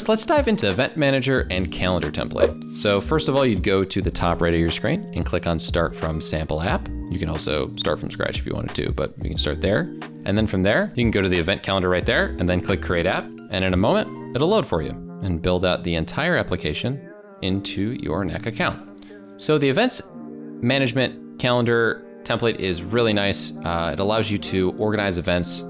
first, let's dive into Event Manager and Calendar template. So first of all, you'd go to the top right of your screen and click on Start from Sample App. You can also start from scratch if you wanted to, but you can start there. And then from there, you can go to the event calendar right there and then click Create App. And in a moment, it'll load for you and build out the entire application into your Knack account. So the Events Management Calendar template is really nice. It allows you to organize events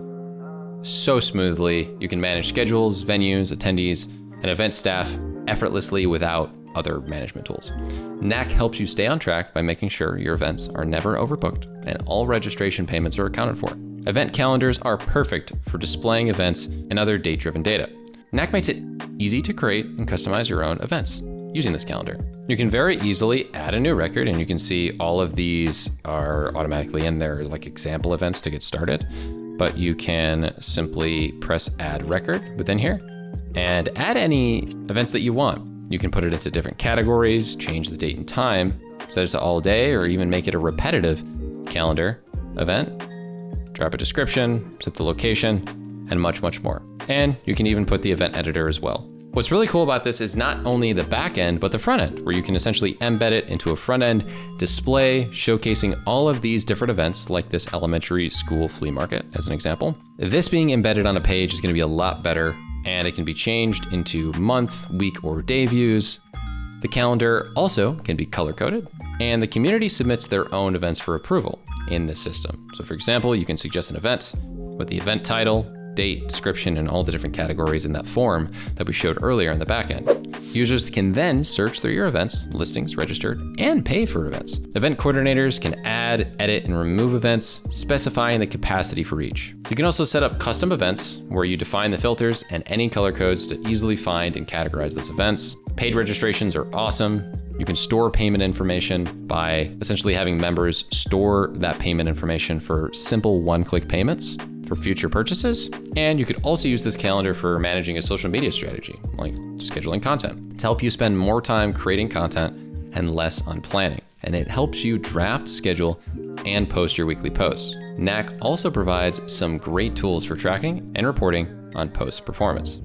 so smoothly. You can manage schedules, venues, attendees, and event staff effortlessly without other management tools. Knack helps you stay on track by making sure your events are never overbooked and all registration payments are accounted for. Event calendars are perfect for displaying events and other date-driven data. Knack makes it easy to create and customize your own events using this calendar. You can very easily add a new record, and you can see all of these are automatically in there as like example events to get started. But you can simply press Add Record within here and add any events that you want. You can put it into different categories, change the date and time, set it to all day, or even make it a repetitive calendar event. Drop a description, set the location, and much, much more. And you can even put the event editor as well. What's really cool about this is not only the back end, but the front end, where you can essentially embed it into a front end display showcasing all of these different events, like this elementary school flea market as an example. This being embedded on a page is going to be a lot better, and it can be changed into month, week, or day views. The calendar also can be color-coded, and the community submits their own events for approval in this system. So for example, you can suggest an event with the event title, date, description, and all the different categories in that form that we showed earlier in the backend. Users can then search through your events, listings, registered, and pay for events. Event coordinators can add, edit, and remove events, specifying the capacity for each. You can also set up custom events where you define the filters and any color codes to easily find and categorize those events. Paid registrations are awesome. You can store payment information by essentially having members store that payment information for simple one-click payments for future purchases. And you could also use this calendar for managing a social media strategy, like scheduling content, to help you spend more time creating content and less on planning. And it helps you draft, schedule, and post your weekly posts. Knack also provides some great tools for tracking and reporting on post performance.